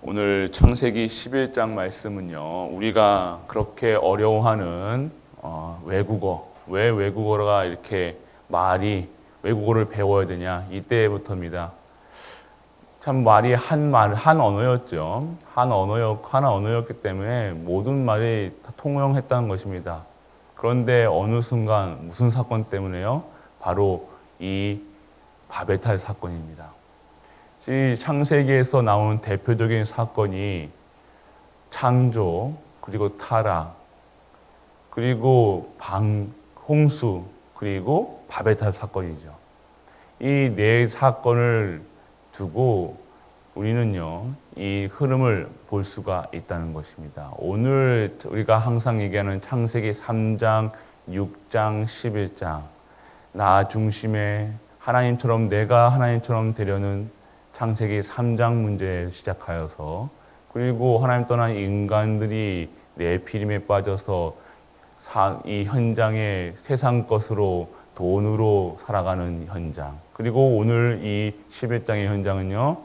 오늘 창세기 11장 말씀은요, 우리가 그렇게 어려워하는 외국어, 왜 외국어가 이렇게 외국어를 배워야 되냐, 이때부터입니다. 참 말이 한 언어였죠. 한 언어였기 때문에 모든 말이 다 통용했다는 것입니다. 그런데 어느 순간 무슨 사건 때문에요? 바로 이 바벨탑 사건입니다. 이 창세기에서 나오는 대표적인 사건이 창조, 그리고 타락, 그리고 홍수, 그리고 바벨탑 사건이죠. 이 네 사건을 두고 우리는요, 이 흐름을 볼 수가 있다는 것입니다. 오늘 우리가 항상 얘기하는 창세기 3장, 6장, 11장, 나 중심의 하나님처럼 내가 하나님처럼 되려는 창세기 3장 문제 시작하여서, 그리고 하나님 떠난 인간들이 네피림에 빠져서 이 현장에 세상 것으로 돈으로 살아가는 현장, 그리고 오늘 이 11장의 현장은요,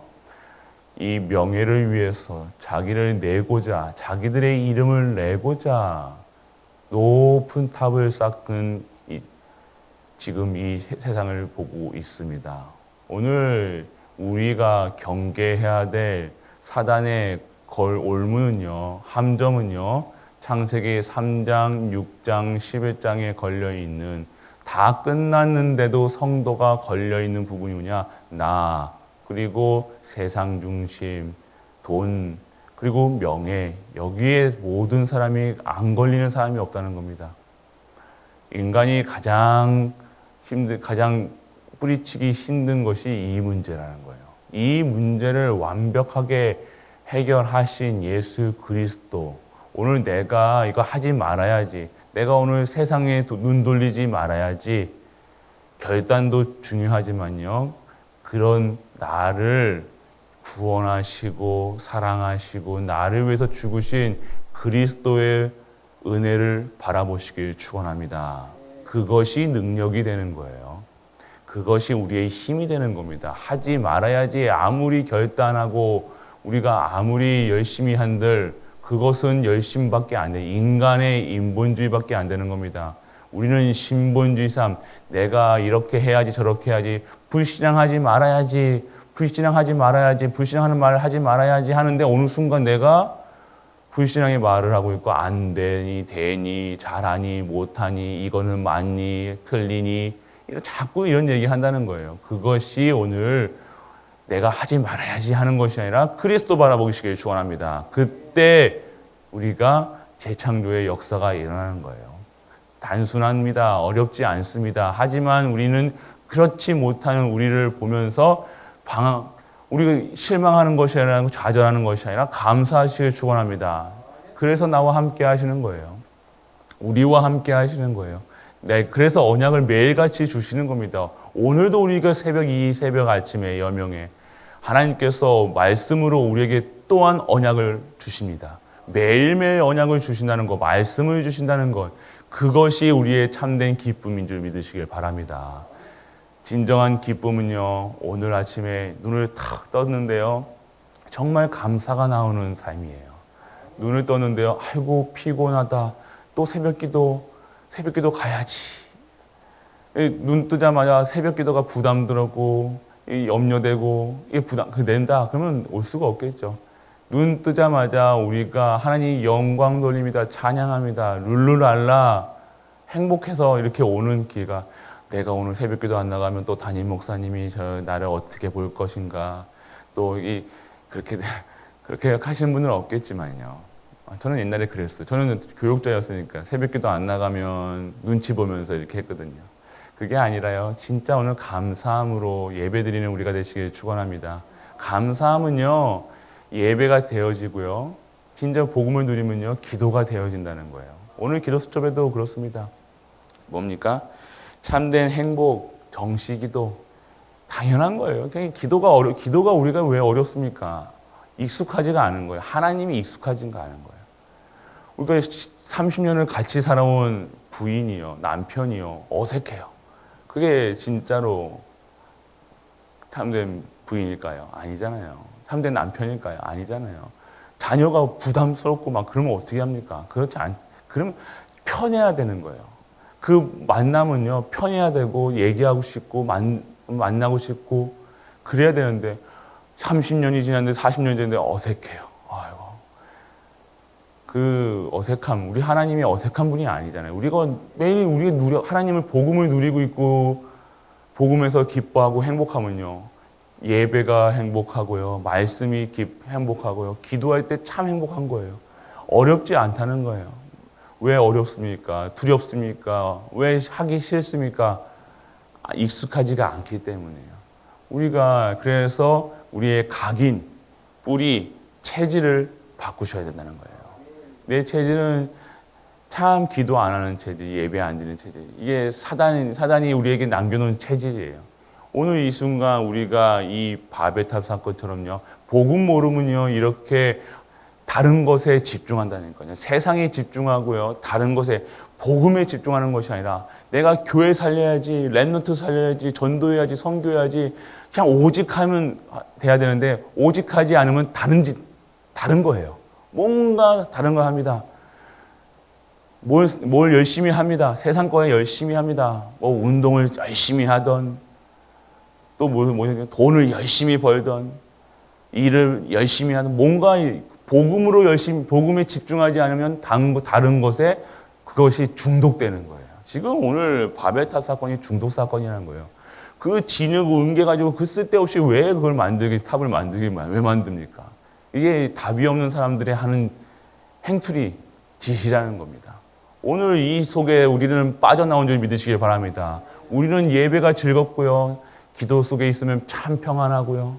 이 명예를 위해서 자기를 내고자, 자기들의 이름을 내고자 높은 탑을 쌓은 지금 이 세상을 보고 있습니다. 오늘 우리가 경계해야 될 사단의 함정은요, 창세기 3장, 6장, 11장에 걸려있는, 다 끝났는데도 성도가 걸려있는 부분이 뭐냐? 그리고 세상 중심, 돈, 그리고 명예, 여기에 모든 사람이 안 걸리는 사람이 없다는 겁니다. 인간이 가장 뿌리치기 힘든 것이 이 문제라는 거예요. 이 문제를 완벽하게 해결하신 예수 그리스도. 오늘 내가 이거 하지 말아야지. 내가 오늘 세상에 눈 돌리지 말아야지. 결단도 중요하지만요, 그런 나를 구원하시고 사랑하시고 나를 위해서 죽으신 그리스도의 은혜를 바라보시길 축원합니다. 그것이 능력이 되는 거예요. 그것이 우리의 힘이 되는 겁니다. 하지 말아야지 아무리 결단하고 우리가 아무리 열심히 한들 그것은 열심밖에 안 돼. 인간의 인본주의밖에 안 되는 겁니다. 우리는 신본주의 삶, 내가 이렇게 해야지 저렇게 해야지, 불신앙하지 말아야지, 불신앙하는 말을 하지 말아야지 하는데 어느 순간 내가 불신앙의 말을 하고 있고, 안 되니, 잘하니, 못하니, 이거는 맞니, 틀리니, 자꾸 이런 얘기 한다는 거예요. 그것이 오늘 내가 하지 말아야지 하는 것이 아니라 그리스도 바라보시길 축원합니다. 그때 우리가 재창조의 역사가 일어나는 거예요. 단순합니다. 어렵지 않습니다. 하지만 우리는 그렇지 못하는 우리를 보면서 우리가 실망하는 것이 아니라 좌절하는 것이 아니라 감사하시길 축원합니다. 그래서 나와 함께 하시는 거예요. 우리와 함께 하시는 거예요. 네, 그래서 언약을 매일같이 주시는 겁니다. 오늘도 우리가 이 새벽 아침에 여명에 하나님께서 말씀으로 우리에게 또한 언약을 주십니다. 매일매일 언약을 주신다는 것, 말씀을 주신다는 것, 그것이 우리의 참된 기쁨인 줄 믿으시길 바랍니다. 진정한 기쁨은요, 오늘 아침에 눈을 탁 떴는데요, 정말 감사가 나오는 삶이에요. 눈을 떴는데요, 아이고 피곤하다, 또 새벽기도 가야지. 눈 뜨자마자 새벽기도가 부담스럽고 염려되고 낸다 그러면 올 수가 없겠죠. 눈 뜨자마자 우리가 하나님 영광 돌립니다, 찬양합니다, 룰루랄라 행복해서 이렇게 오는 길가, 내가 오늘 새벽기도 안 나가면 또 담임 목사님이 나를 어떻게 볼 것인가, 또 그렇게 하시는 분은 없겠지만요. 저는 옛날에 그랬어요. 저는 교육자였으니까 새벽기도 안 나가면 눈치 보면서 이렇게 했거든요. 그게 아니라요, 진짜 오늘 감사함으로 예배드리는 우리가 되시길 축원합니다. 감사함은요, 예배가 되어지고요, 진짜 복음을 누리면요, 기도가 되어진다는 거예요. 오늘 기도 수첩에도 그렇습니다. 뭡니까? 참된 행복, 정시기도. 당연한 거예요. 그냥 기도가 우리가 왜 어렵습니까? 익숙하지가 않은 거예요. 하나님이 익숙하지가 않은 거예요. 우리가 30년을 같이 살아온 부인이요, 남편이요, 어색해요. 그게 진짜로 참된 부인일까요? 아니잖아요. 참된 남편일까요? 아니잖아요. 자녀가 부담스럽고 막 그러면 어떻게 합니까? 그럼 편해야 되는 거예요. 그 만남은요, 편해야 되고, 얘기하고 싶고, 만나고 싶고, 그래야 되는데, 30년이 지났는데, 40년이 지났는데, 어색해요. 아이고. 그 어색함, 우리 하나님이 어색한 분이 아니잖아요. 우리가 매일 하나님을 복음을 누리고 있고, 복음에서 기뻐하고 행복하면요. 예배가 행복하고요. 말씀이 행복하고요. 기도할 때 참 행복한 거예요. 어렵지 않다는 거예요. 왜 어렵습니까? 두렵습니까? 왜 하기 싫습니까? 익숙하지가 않기 때문이에요. 우리가 그래서 우리의 각인, 뿌리, 체질을 바꾸셔야 된다는 거예요. 내 체질은 참 기도 안 하는 체질, 예배 안 드리는 체질. 이게 사단이 우리에게 남겨놓은 체질이에요. 오늘 이 순간 우리가 이 바벨탑 사건처럼요, 복음 모르면요, 이렇게 다른 것에 집중한다는 거예요. 세상에 집중하고요, 다른 것에, 복음에 집중하는 것이 아니라 내가 교회 살려야지, 랩런트 살려야지, 전도해야지, 선교해야지, 그냥 오직 하면 돼야 되는데, 오직 하지 않으면 다른 거예요. 뭔가 다른 걸 합니다. 뭘 열심히 합니다. 세상 거에 열심히 합니다. 뭐 운동을 열심히 하던, 또 돈을 열심히 벌던, 일을 열심히 하던, 뭔가 복음에 집중하지 않으면 다른 것에 그것이 중독되는 거예요. 지금 오늘 바벨탑 사건이 중독 사건이라는 거예요. 그 진흙 은개 가지고 그 쓸데없이 왜 그걸 탑을 왜 만듭니까? 이게 답이 없는 사람들이 하는 행투리, 짓이라는 겁니다. 오늘 이 속에 우리는 빠져나온 줄 믿으시길 바랍니다. 우리는 예배가 즐겁고요. 기도 속에 있으면 참 평안하고요.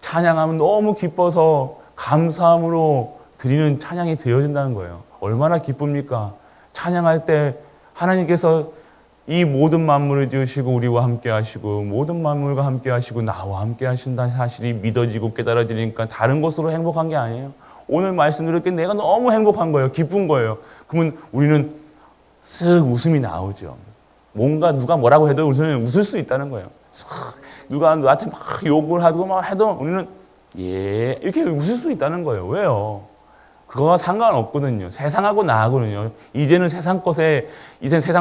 찬양하면 너무 기뻐서 감사함으로 드리는 찬양이 되어진다는 거예요. 얼마나 기쁩니까? 찬양할 때 하나님께서 이 모든 만물을 지으시고 우리와 함께 하시고 모든 만물과 함께 하시고 나와 함께 하신다는 사실이 믿어지고 깨달아지니까 다른 것으로 행복한 게 아니에요. 오늘 말씀 들을 때 내가 너무 행복한 거예요. 기쁜 거예요. 그러면 우리는 쓱 웃음이 나오죠. 뭔가 누가 뭐라고 해도 우리는 웃을 수 있다는 거예요. 누가 나한테 막 욕을 하고 막 해도 우리는 이렇게 웃을 수 있다는 거예요. 왜요? 그거와 상관없거든요. 세상하고 나하고는요. 이제는 세상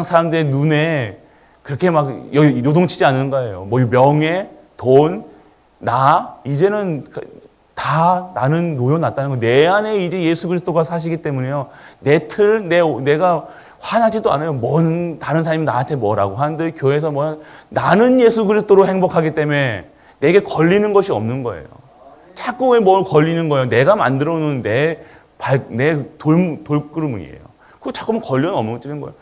사람들의 눈에 그렇게 막 요동치지 않는 거예요. 뭐 명예, 돈, 이제는 다 나는 놓여놨다는 거예요. 내 안에 이제 예수 그리스도가 사시기 때문에요. 내가 화나지도 않아요. 다른 사람이 나한테 뭐라고 하는데 교회에서 나는 예수 그리스도로 행복하기 때문에 내게 걸리는 것이 없는 거예요. 자꾸 왜 뭘 걸리는 거예요. 내가 만들어 놓은 내 돌구름이에요. 그거 자꾸만 걸려 넘어지는 거예요.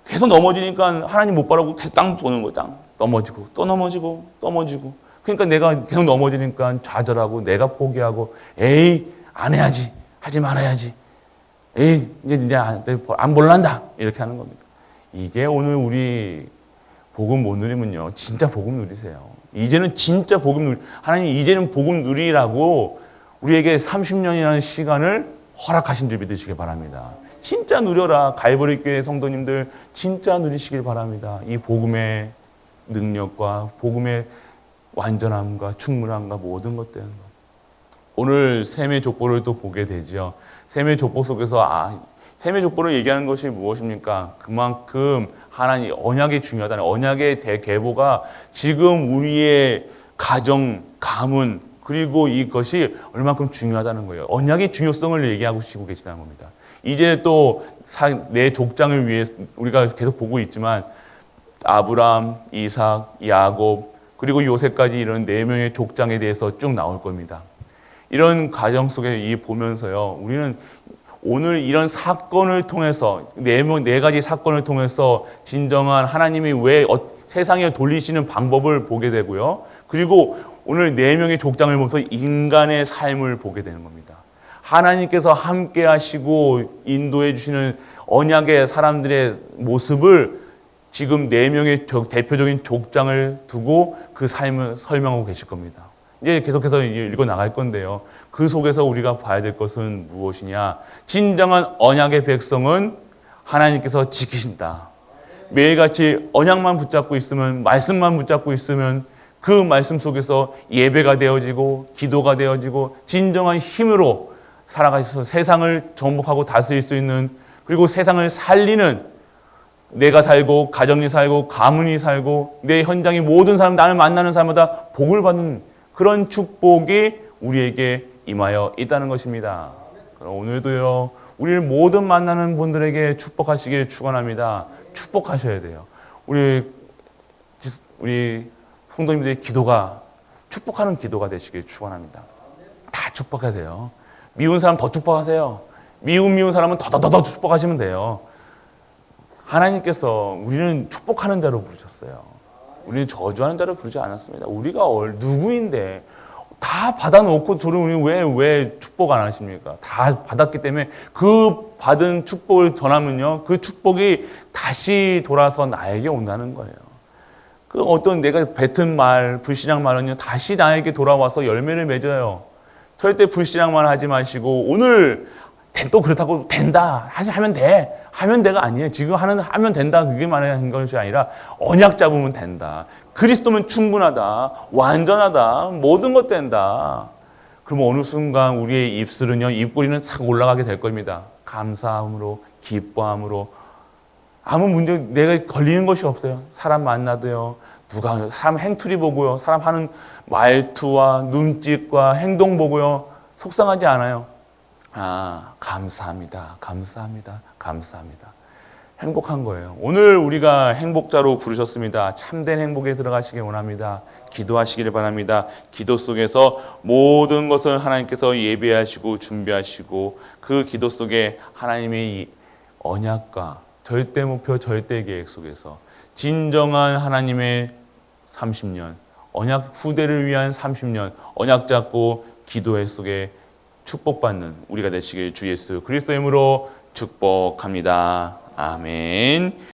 계속 넘어지니까 하나님 못 바라고 계속 땅 보는 거예요. 땅 넘어지고 또 넘어지고 또 넘어지고. 그러니까 내가 계속 넘어지니까 좌절하고 내가 포기하고 안 해야지. 하지 말아야지. 이제 안 볼란다. 이렇게 하는 겁니다. 이게 오늘 우리 복음 못 누리면요. 진짜 복음 누리세요. 이제는 진짜 하나님 이제는 복음 누리라고 우리에게 30년이라는 시간을 허락하신 줄 믿으시길 바랍니다. 진짜 누려라. 갈보리 교회 성도님들 진짜 누리시길 바랍니다. 이 복음의 능력과 복음의 완전함과 충분함과 모든 것들. 오늘 셈의 족보를 또 보게 되죠. 셈의 족보 속에서 셈의 족보를 얘기하는 것이 무엇입니까? 그만큼 하나님 언약이 중요하다는 언약의 대계보가 지금 우리의 가정, 가문 그리고 이것이 얼마큼 중요하다는 거예요. 언약의 중요성을 얘기하고 계시다는 겁니다. 이제 또 내 족장을 위해 우리가 계속 보고 있지만 아브람, 이삭, 야곱 그리고 요셉까지 이런 4명의 족장에 대해서 쭉 나올 겁니다. 이런 과정 속에 보면서요. 우리는 오늘 이런 사건을 통해서 네 가지 사건을 통해서 진정한 하나님이 왜 세상에 돌리시는 방법을 보게 되고요. 그리고 오늘 4명의 족장을 보면서 인간의 삶을 보게 되는 겁니다. 하나님께서 함께 하시고 인도해 주시는 언약의 사람들의 모습을 지금 4명의 대표적인 족장을 두고 그 삶을 설명하고 계실 겁니다. 이제 계속해서 읽어 나갈 건데요. 그 속에서 우리가 봐야 될 것은 무엇이냐? 진정한 언약의 백성은 하나님께서 지키신다. 매일같이 언약만 붙잡고 있으면, 말씀만 붙잡고 있으면 그 말씀 속에서 예배가 되어지고 기도가 되어지고 진정한 힘으로 살아가셔서 세상을 정복하고 다스릴 수 있는, 그리고 세상을 살리는, 내가 살고 가정이 살고 가문이 살고 내 현장의 모든 사람, 나를 만나는 사람마다 복을 받는 그런 축복이 우리에게 임하여 있다는 것입니다. 오늘도요, 우리를 모든 만나는 분들에게 축복하시길 축원합니다. 축복하셔야 돼요. 우리 성도님들의 기도가 축복하는 기도가 되시길 축원합니다. 다 축복해야 돼요. 미운 사람 더 축복하세요. 미운 사람은 더 축복하시면 돼요. 하나님께서 우리는 축복하는 자로 부르셨어요. 우리는 저주하는 자로 부르지 않았습니다. 우리가 누구인데 다 받아놓고 저를 왜 축복 안 하십니까? 다 받았기 때문에 그 받은 축복을 전하면요, 그 축복이 다시 돌아서 나에게 온다는 거예요. 그 어떤 내가 뱉은 말, 불신앙 말은요, 다시 나에게 돌아와서 열매를 맺어요. 절대 불신앙 말 하지 마시고, 오늘 또 그렇다고 된다, 하면 돼. 하면 돼가 아니에요. 지금 하면 된다, 그게 말하는 것이 아니라 언약 잡으면 된다. 그리스도면 충분하다, 완전하다, 모든 것 된다. 그럼 어느 순간 우리의 입술은요, 입꼬리는 싹 올라가게 될 겁니다. 감사함으로, 기뻐함으로. 아무 문제, 내가 걸리는 것이 없어요. 사람 만나도요, 사람 행투리 보고요, 사람 하는 말투와 눈짓과 행동 보고요, 속상하지 않아요. 감사합니다. 행복한 거예요. 오늘 우리가 행복자로 부르셨습니다. 참된 행복에 들어가시길 원합니다. 기도하시기를 바랍니다. 기도 속에서 모든 것을 하나님께서 예배하시고 준비하시고, 그 기도 속에 하나님의 언약과 절대 목표, 절대 계획 속에서 진정한 하나님의 30년, 언약 후대를 위한 30년, 언약 잡고 기도회 속에 축복받는 우리가 되시길 주 예수 그리스도의 이름으로 축복합니다. 아멘.